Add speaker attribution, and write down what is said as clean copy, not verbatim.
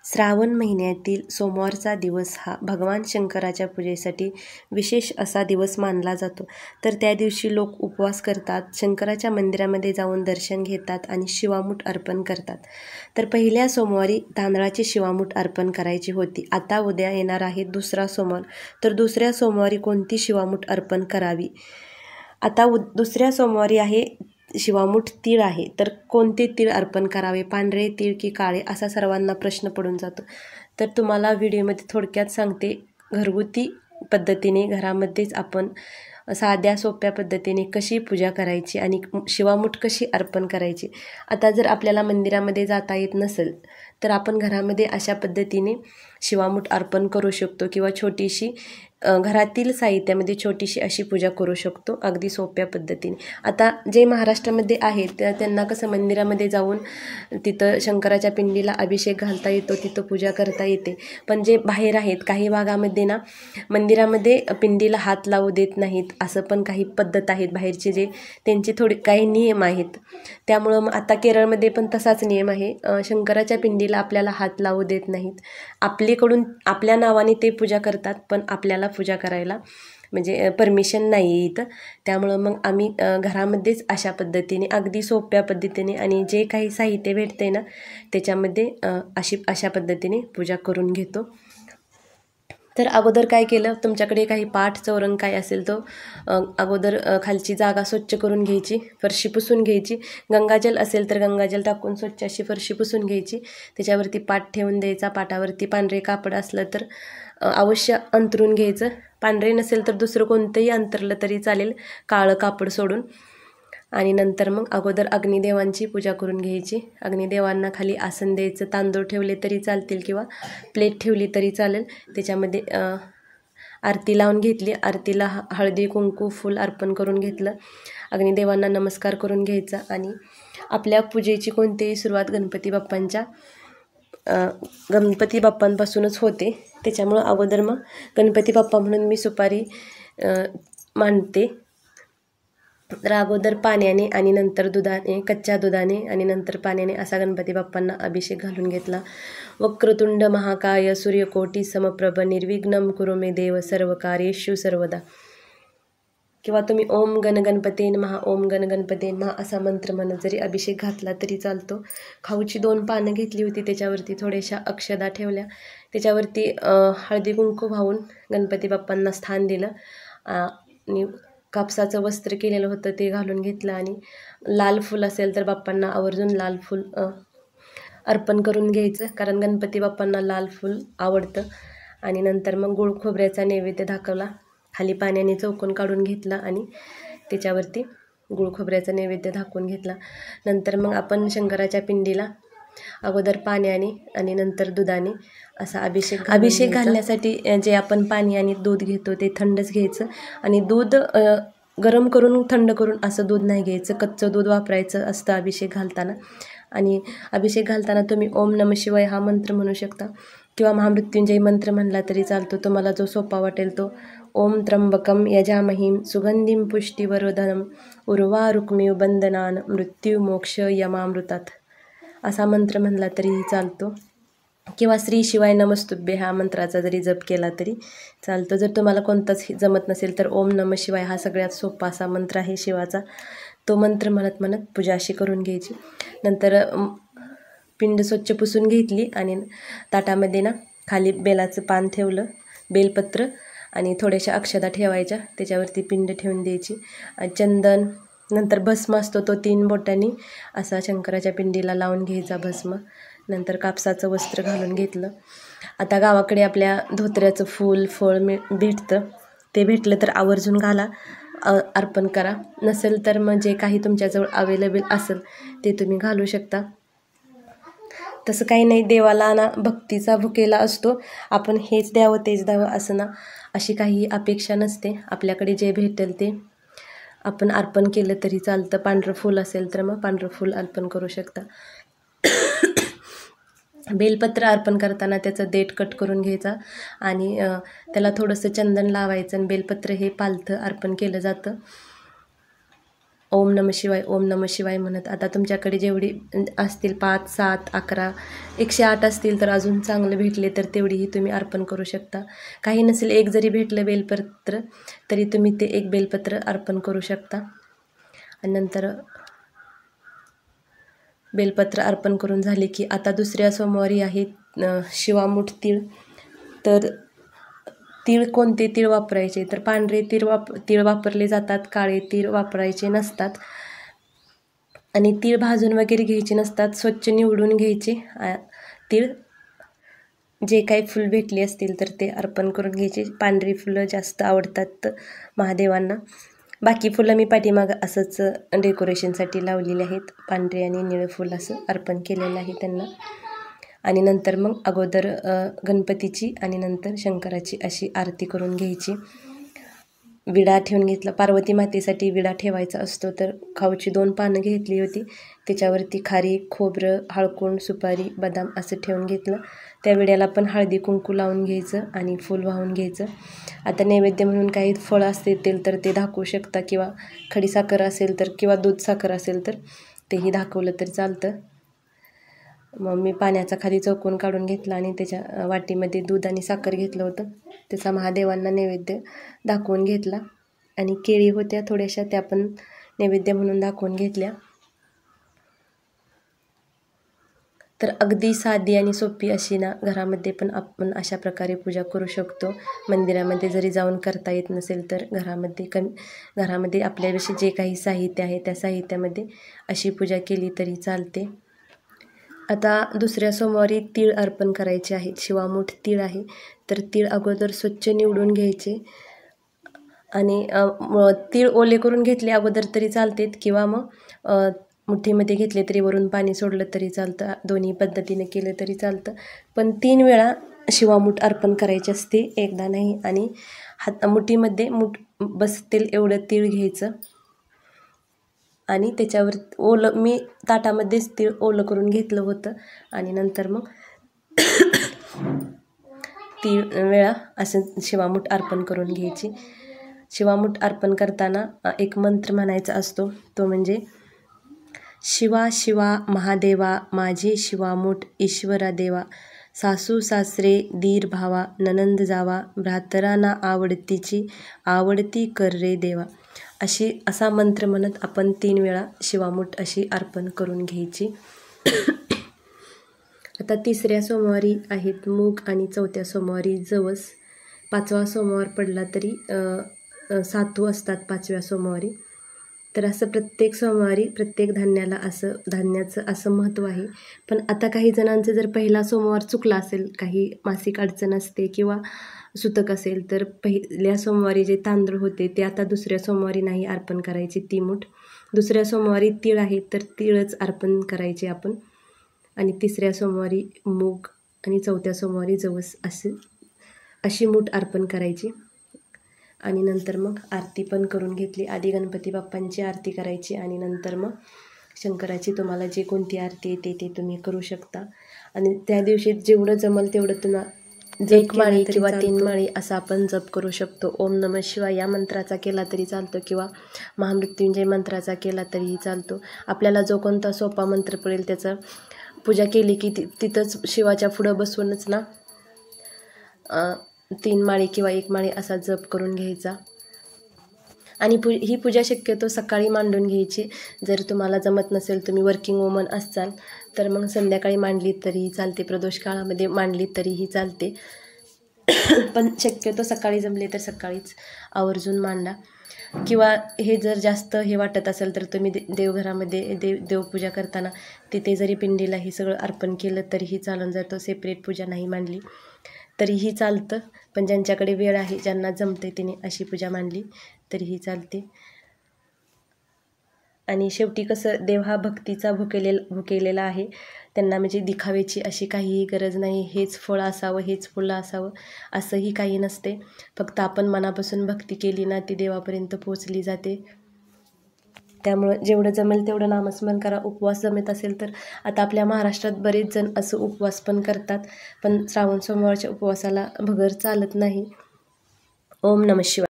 Speaker 1: श्रावण महिन्यातील सोमवारचा दिवस हा भगवान शंकराच्या पूजेसाठी विशेष असा दिवस मानला जातो. तर त्या दिवशी लोक उपवास करतात, शंकराच्या मंदिरामध्ये जाऊन दर्शन घेतात आणि शिवामूठ अर्पण करतात. तर पहिल्या सोमवारी तांदळाची शिवामूठ अर्पण करायची होती. आता उद्या येणार आहे दुसरा सोमवार, तर दुसऱ्या सोमवारी कोणती शिवामूठ अर्पण करावी? आता दुसऱ्या सोमवारी आहे शिवामूठ तीळ आहे, तर कोणते तीळ अर्पण करावे, पांढरे तीळ की काळे, असा सर्वांना प्रश्न पडून जातो. तर तुम्हाला व्हिडिओमध्ये थोडक्यात सांगते. घरगुती पद्धतीने घरामध्येच आपण साध्या सोप्या पद्धतीने कशी पूजा करायची आणि शिवामूठ कशी अर्पण करायची. आता जर आपल्याला मंदिरामध्ये जाता येत नसेल तर आपण घरामध्ये अशा पद्धतीने शिवामूठ अर्पण करू शकतो किंवा छोटीशी घरातील साहित्यामध्ये छोटीशी अशी पूजा करू शकतो अगदी सोप्या पद्धतीने. आता जे महाराष्ट्रामध्ये आहेत त्यांना कसं मंदिरामध्ये जाऊन तिथं शंकराच्या पिंडीला अभिषेक घालता येतो, तिथं पूजा करता येते. पण जे बाहेर आहेत काही भागामध्ये ना मंदिरामध्ये पिंडीला हात लावू देत नाहीत, असं पण काही पद्धत आहेत बाहेरचे, जे त्यांचे थोडे काही नियम आहेत. त्यामुळं मग आता केरळमध्ये पण तसाच नियम आहे. शंकराच्या पिंडीला आपल्याला हात लावू देत नाहीत. आपल्याकडून आपल्या नावाने ते पूजा करतात, पण आपल्याला पूजा करायला म्हणजे परमिशन नाही आहे इथं. त्यामुळं मग आम्ही घरामध्येच अशा पद्धतीने अगदी सोप्या पद्धतीने आणि जे काही साहित्य भेटते ना त्याच्यामध्ये अशा पद्धतीने पूजा करून घेतो. तर अगोदर काय केलं, तुमच्याकडे काही पाट चौरंग काय असेल तो अगोदर खालची जागा स्वच्छ करून घ्यायची, फरशी पुसून घ्यायची. गंगाजल असेल तर गंगाजल टाकून स्वच्छ अशी फरशी पुसून घ्यायची. त्याच्यावरती पाट ठेवून द्यायचा. पाटावरती पांढरे कापड असलं तर अवश्य अंथरून घ्यायचं. पांढरे नसेल तर दुसरं कोणतंही अंथरलं तरी चालेल, काळं कापड सोडून. आणि नंतर मग अगोदर अग्निदेवांची पूजा करून घ्यायची. अग्निदेवांना खाली आसन द्यायचं. तांदूळ ठेवले तरी चालतील किंवा प्लेट ठेवली तरी चालेल. त्याच्यामध्ये आरती लावून घेतली. आरतीला हळदी कुंकू फूल अर्पण करून घेतलं. अग्निदेवांना नमस्कार करून घ्यायचा आणि आपल्या पूजेची कोणतीही सुरुवात गणपती बाप्पांपासूनच होते. त्याच्यामुळं अगोदर मग गणपती बाप्पा म्हणून मी सुपारी मांडते. तर अगोदर पाण्याने आणि नंतर दुधाने, कच्च्या दुधाने आणि नंतर पाण्याने असा गणपती बाप्पांना अभिषेक घालून घेतला. वक्रतुंड महाकाय सूर्यकोटी समप्रभ निर्विघ्नं कुरु मे देव सर्व कार्येषु सर्वदा. किंवा तुम्ही ओम गणगणपते नमः, ओम गणगणपते नमः असा मंत्र म्हणत जरी अभिषेक घातला तरी चालतो. खाऊची 2 पानं घेतली होती, त्याच्यावरती थोड्याशा अक्षदा ठेवल्या. त्याच्यावरती हळदी कुंकू वाहून गणपती बाप्पांना स्थान दिलं आणि कापसाचं वस्त्र केलेलं होतं ते घालून घेतलं. आणि लाल फूल असेल तर बाप्पांना आवर्जून लाल फूल अर्पण करून घ्यायचं, कारण गणपती बाप्पांना लाल फूल आवडतं. आणि नंतर मग गुळ खोबऱ्याचा नैवेद्य दाखवला. खाली पाण्याने चौकोन काढून घेतला आणि त्याच्यावरती गुळ खोबऱ्याचा नैवेद्य दाखवून घेतला. नंतर मग आपण शंकराच्या पिंडीला अगोदर पाण्याने आणि नंतर दुधाने असा अभिषेक घालण्यासाठी जे आपण पाणी आणि दूध घेतो ते थंडच घ्यायचं. आणि दूध गरम करून थंड करून असं दूध नाही घ्यायचं, कच्चं दूध वापरायचं असतं अभिषेक घालताना. आणि अभिषेक घालताना तुम्ही ओम नमः शिवाय हा मंत्र म्हणू शकता किंवा महामृत्युंजय मंत्र म्हणला तरी चालतो, तुम्हाला जो सोपा वाटेल तो. ओम त्र्यंबकम यजामहीम सुगंधिम पुष्टिवर्धनम उर्वारुक्मिव बंधनान मृत्यू मोक्ष यमामृतात असा मंत्र म्हणला तरीही चालतो. किंवा श्री शिवाय नमस्तुभ्ये हा मंत्राचा जरी जप केला तरी चालतो. जर तुम्हाला कोणताच जमत नसेल तर ओम नमः शिवाय हा सगळ्यात सोपा असा मंत्र आहे शिवाचा. तो मंत्र म्हणत म्हणत पूजा अशी करून घ्यायची. नंतर पिंड स्वच्छ पुसून घेतली आणि ताटामध्ये ना खाली बेलाचं पान ठेवलं, बेलपत्र आणि थोड्याशा अक्षदा ठेवायच्या. त्याच्यावरती पिंड ठेवून द्यायची. चंदन, नंतर भस्म असतो तो 3 बोटांनी असा शंकराच्या पिंडीला लावून घ्यायचा भस्म. नंतर कापसाचं वस्त्र घालून घेतलं. आता गावाकडे आपल्या धोत्र्याचं फूल फळ भेटतं, ते भेटलं तर आवर्जून घाला, अर्पण करा. नसेल तर मग जे काही तुमच्याजवळ अवेलेबल असेल ते तुम्ही घालू शकता. तसं काही नाही, देवाला ना भक्तीचा भुकेला असतो. आपण हेच द्यावं तेच द्यावं असं ना, अशी काही अपेक्षा नसते. आपल्याकडे जे भेटेल ते आपण अर्पण केलं तरी चालतं. पांढरं फूल असेल तर मग पांढरं फूल अर्पण करू शकता. बेलपत्र अर्पण करताना त्याचं देठ कट करून घ्यायचा आणि त्याला थोडंसं चंदन लावायचं आणि बेलपत्र हे पालथं अर्पण केलं जातं. ओम नमः शिवाय, ओम नमः शिवाय म्हणत आता तुमच्याकडे जेवढी असतील 5, 7, 11, 108 असतील तर अजून चांगलं भेटले तर तेवढीही तुम्ही अर्पण करू शकता. काही नसेल, एक जरी भेटलं बेलपत्र तरी तुम्ही ते एक बेलपत्र अर्पण करू शकता. आणि नंतर बेलपत्र अर्पण करून झाले की आता दुसऱ्या सोमवारी आहे शिवामूठ तीळ. तर तीळ कोणते तीळ वापरायचे, तर पांढरे तीळ वापरले जातात, काळे तीळ वापरायचे नसतात. आणि तीळ भाजून वगैरे घ्यायचे नसतात, स्वच्छ निवडून घ्यायचे. तीळ जे काही फुल भेटली असतील तर ते अर्पण करून घ्यायचे. पांढरी फुलं जास्त आवडतात महादेवांना. बाकी फुलं मी पाठीमागं असंच डेकोरेशनसाठी लावलेली आहेत. पांढरे आणि निळं फुल असं अर्पण केलेलं आहे त्यांना. आणि नंतर मग अगोदर गणपतीची आणि नंतर शंकराची अशी आरती करून घ्यायची. विडा ठेवून घेतला. पार्वती मातेसाठी विडा ठेवायचा असतो, तर खाऊची 2 पानं घेतली होती. त्याच्यावरती खारीक, खोबरं, हळकुंड, सुपारी, बदाम असं ठेवून घेतलं. त्या विड्याला पण हळदी कुंकू लावून घ्यायचं आणि फूल वाहून घ्यायचं. आता नैवेद्य म्हणून काही फळं असतील तर ते दाखवू शकता, किंवा खडीसाखर असेल तर, किंवा दूध साखर असेल तर तेही दाखवलं तरी चालतं. मग मी पाण्याचा खाली चौकोन काढून घेतला आणि त्याच्या वाटीमध्ये दूध आणि साखर घेतलं होतं. त्याचा महादेवांना नैवेद्य दाखवून घेतला. आणि केळी होत्या थोड्याशा, त्या पण नैवेद्य म्हणून दाखवून घेतल्या. तर अगदी साधी आणि सोपी अशी ना घरामध्ये पण आपण अशा प्रकारे पूजा करू शकतो. मंदिरामध्ये जरी जाऊन करता येत नसेल तर घरामध्ये आपल्याविषयी जे काही साहित्य आहे त्या साहित्यामध्ये अशी पूजा केली तरी चालते. आता दुसऱ्या सोमवारी तीळ अर्पण करायचे आहेत. शिवामूठ तीळ आहे, तर तीळ अगोदर स्वच्छ निवडून घ्यायचे. आणि तीळ ओले करून घेतले अगोदर तरी चालतात, किंवा मग मुठीमध्ये घेतले तरी वरून पाणी सोडलं तरी चालतं. दोन्ही पद्धतीने केलं तरी चालतं. पण 3 वेळा शिवामूठ अर्पण करायचे असते, एकदा नाही. आणि मुठीमध्ये बसतील एवढं तीळ घ्यायचं आणि त्याच्यावर मी ताटामध्येच तीळ ओलं करून घेतलं होतं. आणि नंतर मग 3 वेळा असं शिवामूठ अर्पण करून घ्यायची. शिवामूठ अर्पण करताना एक मंत्र म्हणायचा असतो, तो म्हणजे शिवा शिवा महादेवा माझे शिवामूठ ईश्वरा देवा, सासू सासरे दीर भावा ननंद जावा, भ्रातरांना आवडतीची आवडती कर रे देवा. असा मंत्र म्हणत आपण 3 वेळा शिवामूठ अशी अर्पण करून घ्यायची. आता तिसऱ्या सोमवारी आहेत मूग आणि चौथ्या सोमवारी जवस. 5वा सोमवार पडला तरी सातू असतात 5व्या सोमवारी. तर असं प्रत्येक सोमवारी प्रत्येक धान्याचं असं महत्त्व आहे. पण आता काही जणांचं जर पहिला सोमवार चुकला असेल, काही मासिक अडचण असते किंवा सुतक असेल, तर पहिल्या सोमवारी जे तांदूळ होते ते आता दुसऱ्या सोमवारी नाही अर्पण करायचे 3 मूठ. दुसऱ्या सोमवारी तीळ आहेत तर तीळच अर्पण करायचे आपण. आणि तिसऱ्या सोमवारी मूग आणि चौथ्या सोमवारी जवस अशी मूठ अर्पण करायची. आणि नंतर मग आरती पण करून घेतली. आधी गणपती बाप्पांची आरती करायची आणि नंतर मग शंकराची. तुम्हाला जे कोणती आरती येते ते तुम्ही करू शकता. आणि त्या दिवशी जेवढं जमल तेवढं तुम्हाला 1 माळी किंवा 3 माळी असा आपण जप करू शकतो. ओम नमः शिवाय या मंत्राचा केला तरी चालतो, किंवा महामृत्युंजय मंत्राचा केला तरीही चालतो. आपल्याला जो कोणता सोपा मंत्र पडेल त्याचा पूजा केली की तिथंच शिवाच्या पुढं बसूनच ना 3 माळी किंवा 1 माळी असा जप करून घ्यायचा. आणि ही पूजा शक्यतो सकाळी मांडून घ्यायची. जर तुम्हाला जमत नसेल, तुम्ही वर्किंग वुमन असाल तर मग संध्याकाळी मांडली तरीही चालते, प्रदोष काळामध्ये मांडली तरीही चालते. पण शक्यतो सकाळी जमले तर सकाळीच आवर्जून मांडा. किंवा हे जर जास्त हे वाटत असेल तर तुम्ही देवघरामध्ये देवपूजा करताना तिथे जरी पिंडीला हे सगळं अर्पण केलं तरीही चालून जातं. सेपरेट पूजा नाही मांडली तरीही चालतं. पण ज्यांच्याकडे वेळ आहे, ज्यांना जमते तिने अशी पूजा मांडली तरीही चालते. आणि शेवटी कसं, देव हा भक्तीचा भुकेलेला आहे. त्यांना म्हणजे दिखाव्याची अशी काहीही गरज नाही. हेच फळ असावं, हेच फुलं असावं असंही काही नसते. फक्त आपण मनापासून भक्ती केली ना ती देवापर्यंत पोचली जाते. त्यामुळं जेवढं जमेल तेवढं नामस्मरण करा. उपवास जमत असेल तर आता आपल्या महाराष्ट्रात बरेच जण असं उपवास पण करतात, पण श्रावण सोमवारच्या उपवासाला भगर चालत नाही. ओम नमः शिवाय.